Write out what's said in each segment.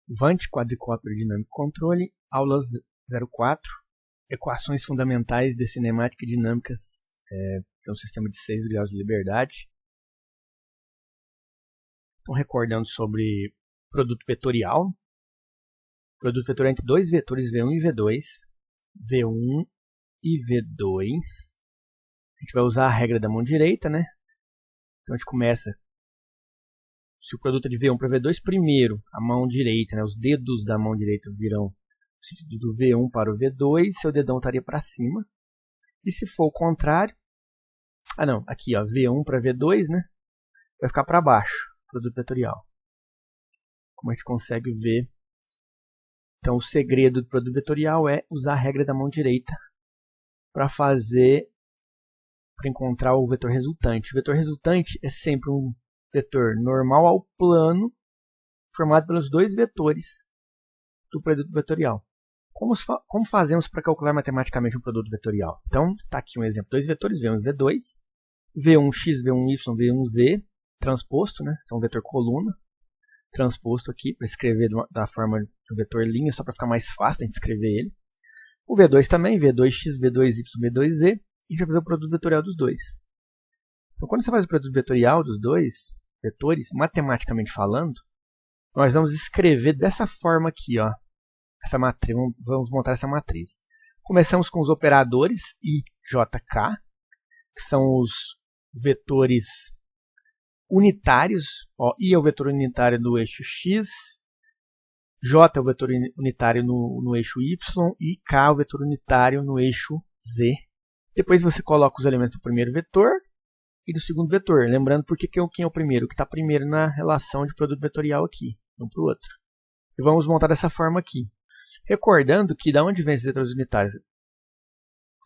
VANT, quadricóptero dinâmico controle, aula 04, equações fundamentais de cinemática e dinâmicas é um sistema de 6 graus de liberdade. Então, recordando sobre produto vetorial. Produto vetorial entre dois vetores V1 e V2. V1 e V2. A gente vai usar a regra da mão direita, né? Então, a gente começa. Se o produto é de V1 para V2, primeiro a mão direita, né, os dedos da mão direita virão no sentido do V1 para o V2, seu dedão estaria para cima. E se for o contrário, aqui ó, V1 para V2, né, vai ficar para baixo, produto vetorial. Como a gente consegue ver, então o segredo do produto vetorial é usar a regra da mão direita para encontrar o vetor resultante. O vetor resultante é sempre um vetor normal ao plano, formado pelos dois vetores do produto vetorial. Como fazemos para calcular matematicamente um produto vetorial? Então, está aqui um exemplo. Dois vetores, V1 e V2. V1x, V1y, V1z, transposto, né? Isso é um vetor coluna. Transposto aqui, para escrever da forma de um vetor linha, só para ficar mais fácil a gente escrever ele. O V2 também, V2x, V2y, V2z. E a gente vai fazer o produto vetorial dos dois. Então, quando você faz o produto vetorial dos dois vetores, matematicamente falando, nós vamos escrever dessa forma aqui, ó, essa matriz. Vamos montar essa matriz. Começamos com os operadores I, J, K, que são os vetores unitários. Ó, I é o vetor unitário no eixo X, J é o vetor unitário no eixo Y e K é o vetor unitário no eixo Z. Depois você coloca os elementos do primeiro vetor e do segundo vetor. Lembrando porque quem é o primeiro? O que está primeiro na relação de produto vetorial aqui, um para o outro. E vamos montar dessa forma aqui. Recordando que da onde vem esses vetores unitários?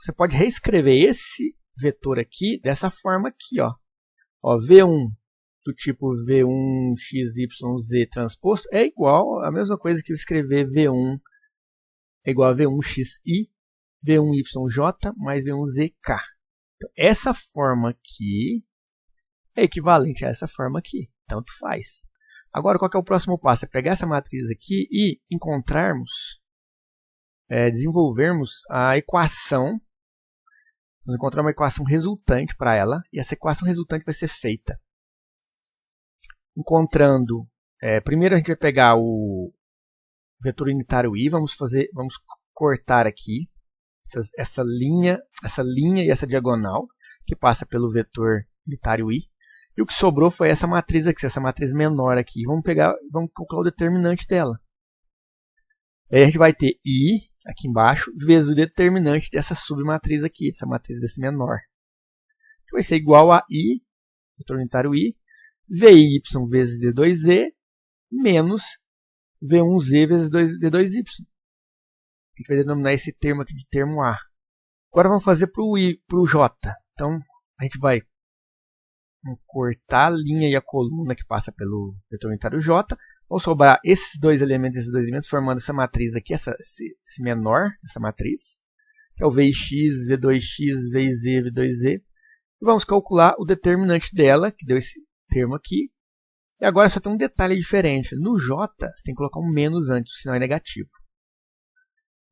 Você pode reescrever esse vetor aqui dessa forma aqui, ó. V1 do tipo V1xyz transposto é igual a mesma coisa que eu escrever V1 é igual a V1xi, V1yj mais V1zk. Então, essa forma aqui é equivalente a essa forma aqui. Tanto faz. Agora, qual que é o próximo passo? É pegar essa matriz aqui e desenvolvermos a equação. Vamos encontrar uma equação resultante para ela. E essa equação resultante vai ser feita encontrando... primeiro a gente vai pegar o vetor unitário I. Vamos cortar aqui essa linha e essa diagonal que passa pelo vetor unitário I. E o que sobrou foi essa matriz aqui, essa matriz menor aqui. Vamos calcular o determinante dela. Aí a gente vai ter I aqui embaixo vezes o determinante dessa submatriz aqui, essa matriz desse menor. Que vai ser igual a I, vetor unitário I, VY vezes V2Z menos V1Z vezes V2Y. A gente vai denominar esse termo aqui de termo A. Agora vamos fazer para o J. Então, a gente vai cortar a linha e a coluna que passa pelo vetor unitário J. Vão sobrar esses dois elementos, formando essa matriz aqui, esse menor, essa matriz, que é o VX, V2X, VZ, V2Z. E vamos calcular o determinante dela, que deu esse termo aqui. E agora só tem um detalhe diferente. No J, você tem que colocar um menos antes, o sinal é negativo.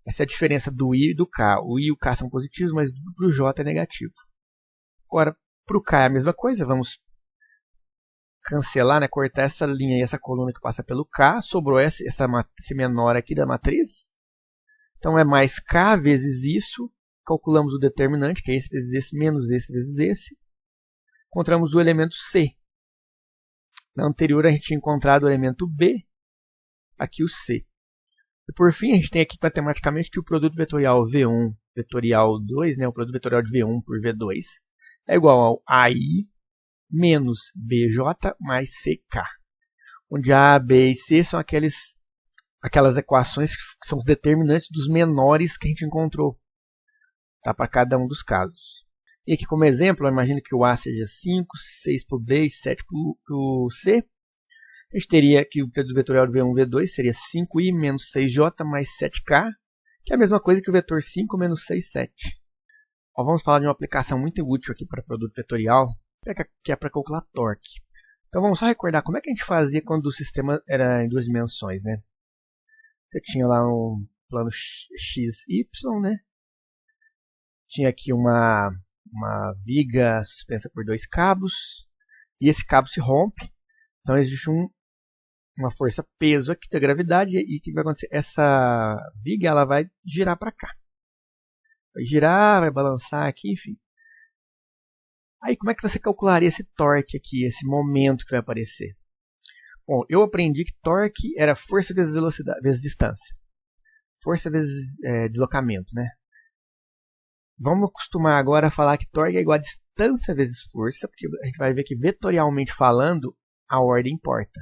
Essa é a diferença do I e do K. O I e o K são positivos, mas para o J é negativo. Agora, para o K é a mesma coisa. Vamos cancelar, né, cortar essa linha e essa coluna que passa pelo K. Sobrou esse menor aqui da matriz. Então, é mais K vezes isso. Calculamos o determinante, que é esse vezes esse, menos esse vezes esse. Encontramos o elemento C. Na anterior, a gente tinha encontrado o elemento B. Aqui o C. E por fim, a gente tem aqui matematicamente que o produto vetorial V1, vetorial 2, né, o produto vetorial de V1 por V2, é igual ao AI menos BJ mais CK. Onde A, B e C são aquelas equações que são os determinantes dos menores que a gente encontrou, tá, para cada um dos casos. E aqui como exemplo, eu imagino que o A seja 5, 6 para o B e 7 para o C. A gente teria que o produto vetorial de V1 e V2 seria 5i menos 6j mais 7k, que é a mesma coisa que o vetor 5 menos 6, 7. Vamos falar de uma aplicação muito útil aqui para produto vetorial, que é para calcular torque. Então vamos só recordar como é que a gente fazia quando o sistema era em duas dimensões, né? Você tinha lá um plano XY, né? Tinha aqui uma viga suspensa por 2 cabos. E esse cabo se rompe. Então existe uma força peso aqui da gravidade. E o que vai acontecer? Essa viga ela vai girar para cá. Vai girar, vai balançar aqui, enfim. Aí como é que você calcularia esse torque aqui, esse momento que vai aparecer? Bom, eu aprendi que torque era força vezes velocidade, vezes distância. Força vezes deslocamento, né? Vamos acostumar agora a falar que torque é igual a distância vezes força, porque a gente vai ver que vetorialmente falando, a ordem importa.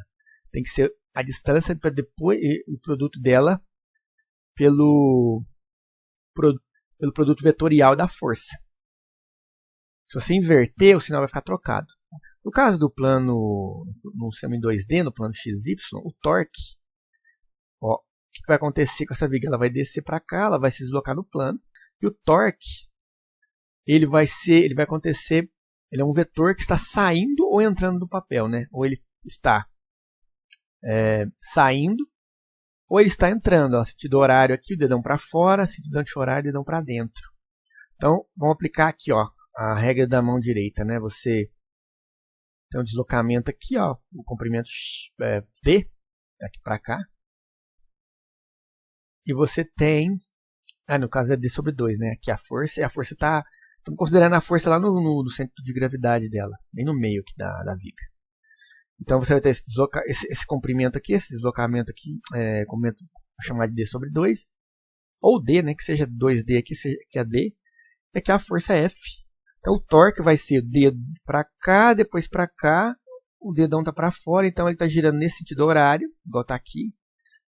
Tem que ser a distância para depois o produto dela pelo produto vetorial da força. Se você inverter, o sinal vai ficar trocado. No caso do plano, no sistema em 2D, no plano XY, o torque, ó, o que vai acontecer com essa viga? Ela vai descer para cá, ela vai se deslocar no plano. E o torque, ele vai acontecer, ele é um vetor que está saindo ou entrando do papel, né? Ou ele está saindo, ou ele está entrando. Ó, sentido horário aqui, o dedão para fora, sentido anti-horário, o dedão para dentro. Então, vamos aplicar aqui, ó, a regra da mão direita, né? Você tem um deslocamento aqui, ó, o comprimento D, daqui para cá. E você tem, no caso é D sobre 2, né? Aqui a força está, estamos considerando a força lá no centro de gravidade dela, bem no meio aqui da viga. Então você vai ter esse comprimento aqui, esse deslocamento aqui, comprimento, vou chamar de D sobre 2, ou D, né? Que seja 2D aqui, que é D, e aqui a força é F. Então o torque vai ser o dedo para cá, depois para cá, o dedão está para fora, então ele está girando nesse sentido horário, igual está aqui.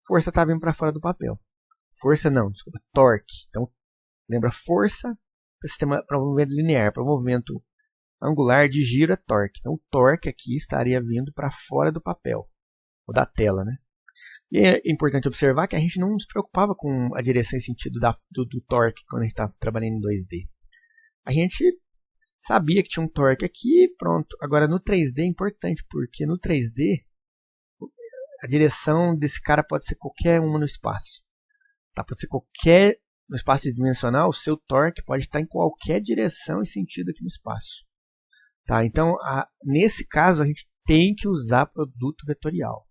Força está vindo para fora do papel. Força não, desculpa, torque. Então lembra força para movimento linear, para movimento angular de giro é torque. Então o torque aqui estaria vindo para fora do papel, ou da tela, né? E é importante observar que a gente não se preocupava com a direção e sentido do torque quando a gente estava trabalhando em 2D. A gente sabia que tinha um torque aqui, pronto. Agora no 3D é importante, porque no 3D a direção desse cara pode ser qualquer uma no espaço. Tá? Pode ser qualquer, no espaço dimensional, o seu torque pode estar em qualquer direção e sentido aqui no espaço. Tá? Então, nesse caso, a gente tem que usar produto vetorial.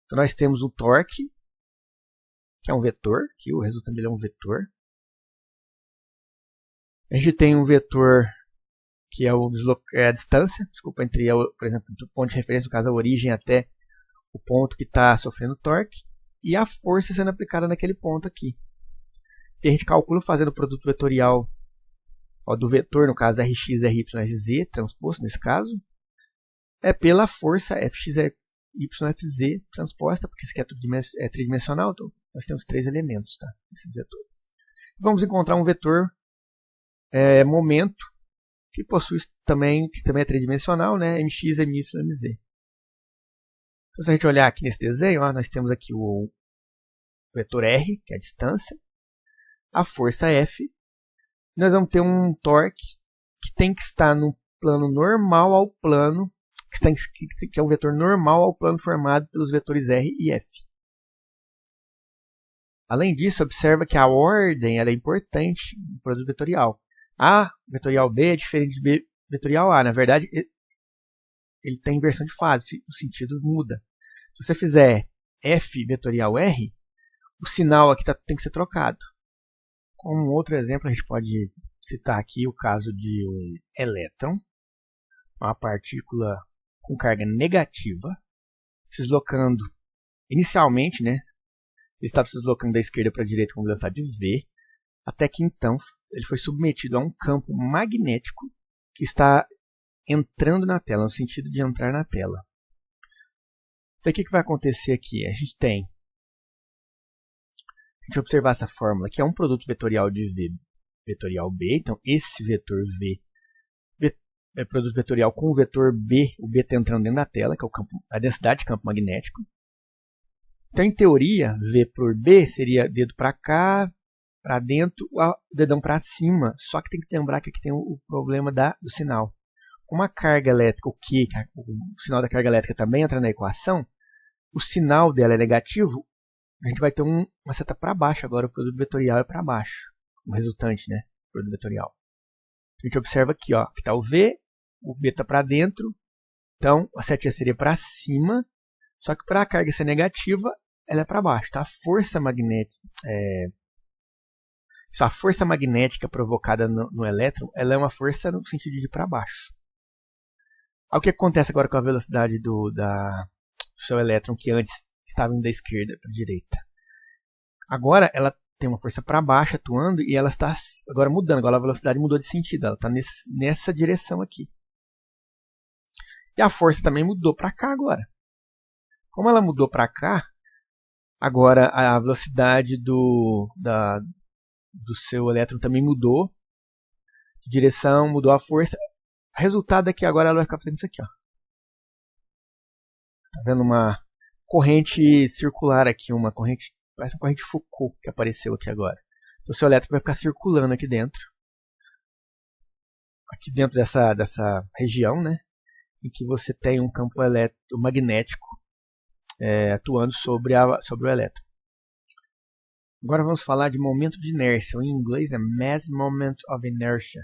Então nós temos o torque, que é um vetor, que o resultado dele é um vetor. A gente tem um vetor que é a distância, desculpa, entre, por exemplo, do ponto de referência, no caso a origem até o ponto que está sofrendo torque, e a força sendo aplicada naquele ponto aqui. E a gente calcula fazendo o produto vetorial do vetor, no caso Rx, Ry, Rz, transposto nesse caso, é pela força Fx, YFZ transposta, porque isso aqui é tridimensional, então nós temos 3 elementos, tá? Esses vetores. Vamos encontrar um vetor momento, que possui que também é tridimensional, né? Mx, My, Mz. Então, se a gente olhar aqui nesse desenho, nós temos aqui o vetor R, que é a distância, a força F, e nós vamos ter um torque que tem que estar no plano normal ao plano, que é um vetor normal ao plano formado pelos vetores R e F. Além disso, observa que a ordem é importante no produto vetorial. A vetorial B é diferente de B vetorial A. Na verdade, ele tem inversão de fase, o sentido muda. Se você fizer F vetorial R, o sinal aqui tem que ser trocado. Como outro exemplo, a gente pode citar aqui o caso de um elétron, uma partícula com carga negativa, se deslocando inicialmente, né? Ele estava se deslocando da esquerda para a direita com velocidade v, até que então ele foi submetido a um campo magnético que está entrando na tela, no sentido de entrar na tela. Então o que vai acontecer aqui? A gente observar essa fórmula, que é um produto vetorial de V vetorial B, então esse vetor V é produto vetorial com o vetor B, o B está entrando dentro da tela, que é a densidade de campo magnético. Então, em teoria, V por B seria dedo para cá, para dentro, o dedão para cima. Só que tem que lembrar que aqui tem o problema do sinal. Como a carga elétrica, o sinal da carga elétrica também entra na equação, o sinal dela é negativo, a gente vai ter uma seta para baixo agora, o produto vetorial é para baixo, o resultante, né, produto vetorial. A gente observa aqui, ó, que está o V, o B está para dentro, então a setinha seria para cima, só que para a carga ser negativa, ela é para baixo, tá? A força magnética provocada no elétron, ela é uma força no sentido de para baixo. Aí, o que acontece agora com a velocidade do seu elétron, que antes estava indo da esquerda para a direita? Agora ela tem uma força para baixo atuando e ela está agora mudando. Agora a velocidade mudou de sentido, ela está nessa direção aqui. E a força também mudou para cá agora. Como ela mudou para cá, agora a velocidade do seu elétron também mudou de direção, mudou a força. O resultado é que agora ela vai ficar fazendo isso aqui, ó. Tá vendo uma corrente circular aqui, parece uma corrente Foucault que apareceu aqui agora. Então, o seu elétron vai ficar circulando aqui dentro dessa região, né, em que você tem um campo magnético atuando sobre o elétron. Agora vamos falar de momento de inércia. Em inglês é mass moment of inertia,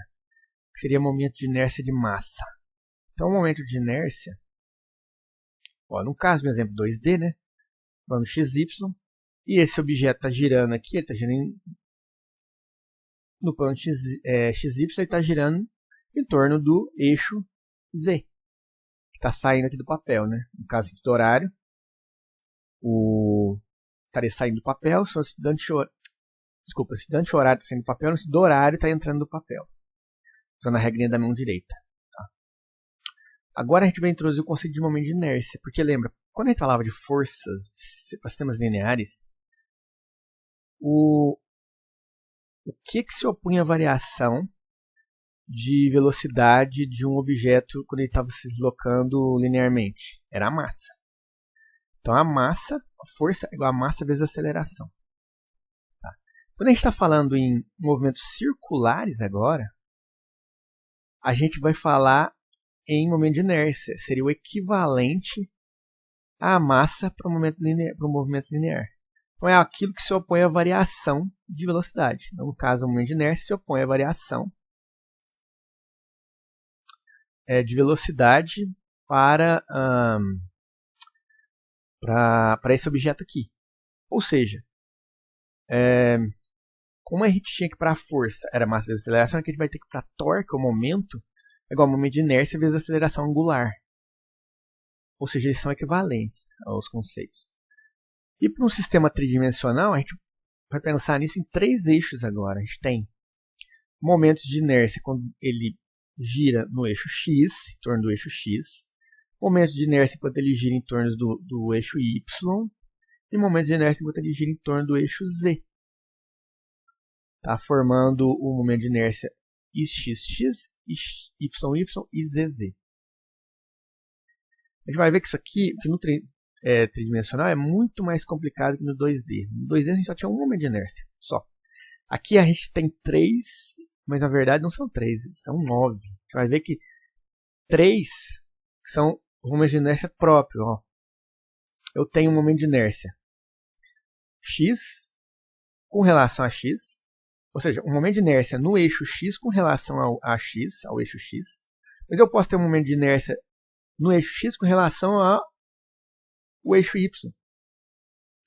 que seria momento de inércia de massa. Então, o momento de inércia, ó, no caso do exemplo 2D, né, vamos XY, e esse objeto está girando aqui, ele está girando no plano XY, ele está girando em torno do eixo Z, que está saindo aqui do papel, né? No caso aqui do horário, estaria saindo do papel, se o estudante horário está saindo do papel, o estudante horário está entrando do papel, usando a regrinha da mão direita. Tá? Agora a gente vai introduzir o conceito de momento de inércia, porque lembra, quando a gente falava de forças para sistemas lineares, o que se opõe à variação de velocidade de um objeto quando ele estava se deslocando linearmente? Era a massa. Então a força é igual a massa vezes a aceleração. Tá? Quando a gente está falando em movimentos circulares agora, a gente vai falar em momento de inércia. Seria o equivalente à massa para o movimento linear. Então é aquilo que se opõe à variação de velocidade. Então, no caso, o momento de inércia se opõe à variação de velocidade para esse objeto aqui. Ou seja, como a gente tinha que para a força era massa vezes aceleração, aqui a gente vai ter que para a torque, o momento, é igual ao momento de inércia vezes aceleração angular. Ou seja, eles são equivalentes aos conceitos. E para um sistema tridimensional, a gente vai pensar nisso em 3 eixos agora. A gente tem momentos de inércia quando ele gira no eixo X, em torno do eixo X. Momentos de inércia enquanto ele gira em torno do eixo Y. E momentos de inércia enquanto ele gira em torno do eixo Z. Tá formando o momento de inércia XX, YY e ZZ. A gente vai ver que isso aqui, que no tridimensional, é muito mais complicado que no 2D. No 2D a gente só tinha um momento de inércia, só. Aqui a gente tem 3, mas na verdade não são 3, são 9. A gente vai ver que 3 são momentos de inércia próprios. Ó. Eu tenho um momento de inércia X com relação a X, ou seja, um momento de inércia no eixo X com relação ao eixo X, mas eu posso ter um momento de inércia no eixo X com relação ao eixo Y,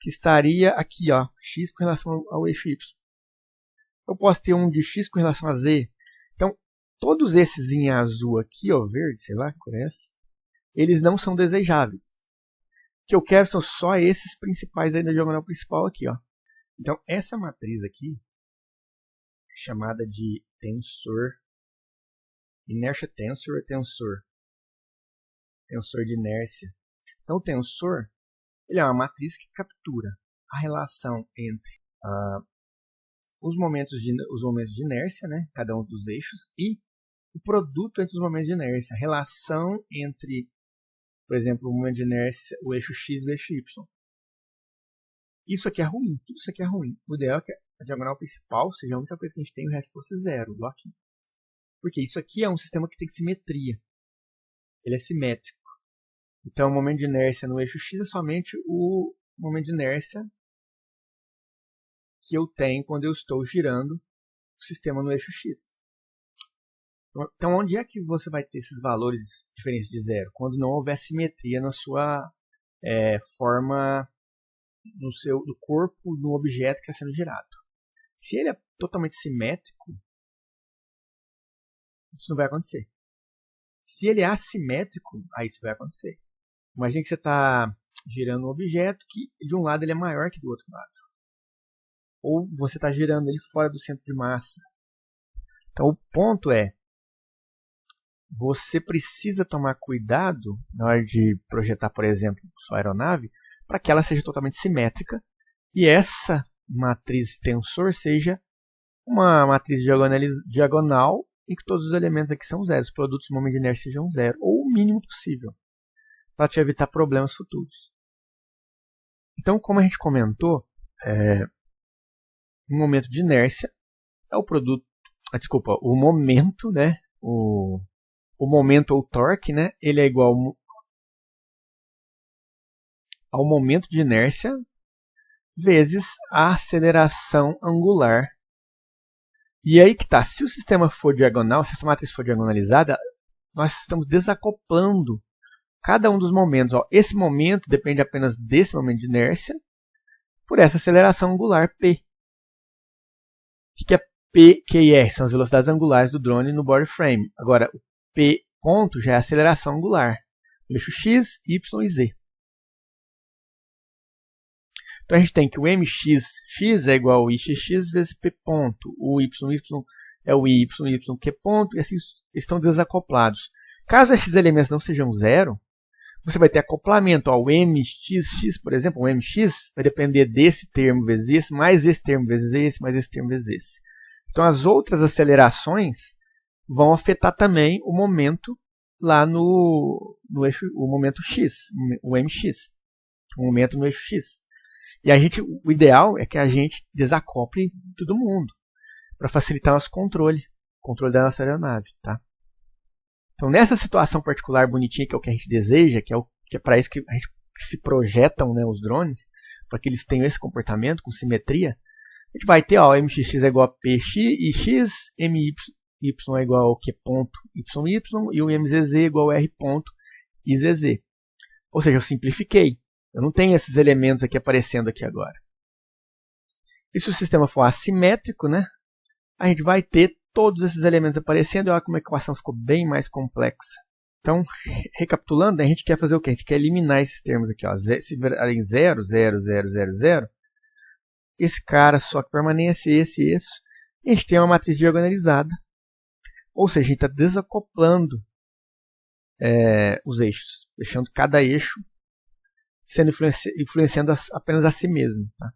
que estaria aqui, ó, X com relação ao eixo Y. Eu posso ter um de X com relação a Z. Então, todos esses em azul aqui, ó, verde, sei lá, que cor é essa, eles não são desejáveis. O que eu quero são só esses principais aí da diagonal principal aqui, ó. Então, essa matriz aqui, chamada de tensor, inertia tensor é tensor de inércia. Então, o tensor ele é uma matriz que captura a relação entre os momentos de inércia, né, cada um dos eixos, e o produto entre os momentos de inércia, a relação entre, por exemplo, o momento de inércia, o eixo X e o eixo Y. Isso aqui é ruim, tudo isso aqui é ruim. O ideal é que a diagonal principal seja a única coisa que a gente tem e o resto fosse zero, igual aqui. Porque isso aqui é um sistema que tem simetria. Ele é simétrico. Então, o momento de inércia no eixo X é somente o momento de inércia que eu tenho quando eu estou girando o sistema no eixo X. Então, onde é que você vai ter esses valores diferentes de zero? Quando não houver simetria na sua forma, do corpo do objeto que está sendo girado. Se ele é totalmente simétrico, isso não vai acontecer. Se ele é assimétrico, aí isso vai acontecer. Imagine que você está girando um objeto que de um lado ele é maior que do outro lado. Ou você está girando ele fora do centro de massa. Então o ponto é, você precisa tomar cuidado na hora de projetar, por exemplo, sua aeronave, para que ela seja totalmente simétrica e essa matriz tensor seja uma matriz diagonal e que todos os elementos aqui são zero, os produtos do momento de inércia sejam zero, ou o mínimo possível, para te evitar problemas futuros. Então, como a gente comentou, o momento de inércia é o produto, o momento, né? O momento ou torque, né? Ele é igual ao momento de inércia vezes a aceleração angular. E aí que está, se o sistema for diagonal, se essa matriz for diagonalizada, nós estamos desacoplando cada um dos momentos. Ó, esse momento depende apenas desse momento de inércia por essa aceleração angular P. O que é P, Q e R? São as velocidades angulares do drone no body frame. Agora, o P ponto já é a aceleração angular, no eixo X, Y e Z. Então a gente tem que o mx é igual ao ixx vezes p ponto, o yy é o iy q ponto, e assim estão desacoplados. Caso esses elementos não sejam zero, você vai ter acoplamento. Ó, o mxx, por exemplo, o mx vai depender desse termo vezes esse, mais esse termo vezes esse, mais esse termo vezes esse. Então as outras acelerações vão afetar também o momento lá no eixo, o momento x, o mx, o momento no eixo x. E o ideal é que a gente desacople todo mundo, para facilitar nosso controle da nossa aeronave. Tá? Então, nessa situação particular bonitinha, que é o que a gente deseja, que é para isso que a gente se projetam, né, os drones, para que eles tenham esse comportamento com simetria, a gente vai ter o mxx é igual a px e x, my é igual ao q ponto yy e o mzz é igual a r ponto izz. Ou seja, eu simplifiquei. Eu não tenho esses elementos aqui aparecendo aqui agora. E se o sistema for assimétrico, né, a gente vai ter todos esses elementos aparecendo. Olha como a equação ficou bem mais complexa. Então, recapitulando, a gente quer fazer o quê? A gente quer eliminar esses termos aqui. Ó. Se virarem 0, 0, 0, 0, 0, esse cara só que permanece, esse e esse. E a gente tem uma matriz diagonalizada. Ou seja, a gente está desacoplando os eixos, deixando cada eixo sendo influenciando apenas a si mesmo. Tá?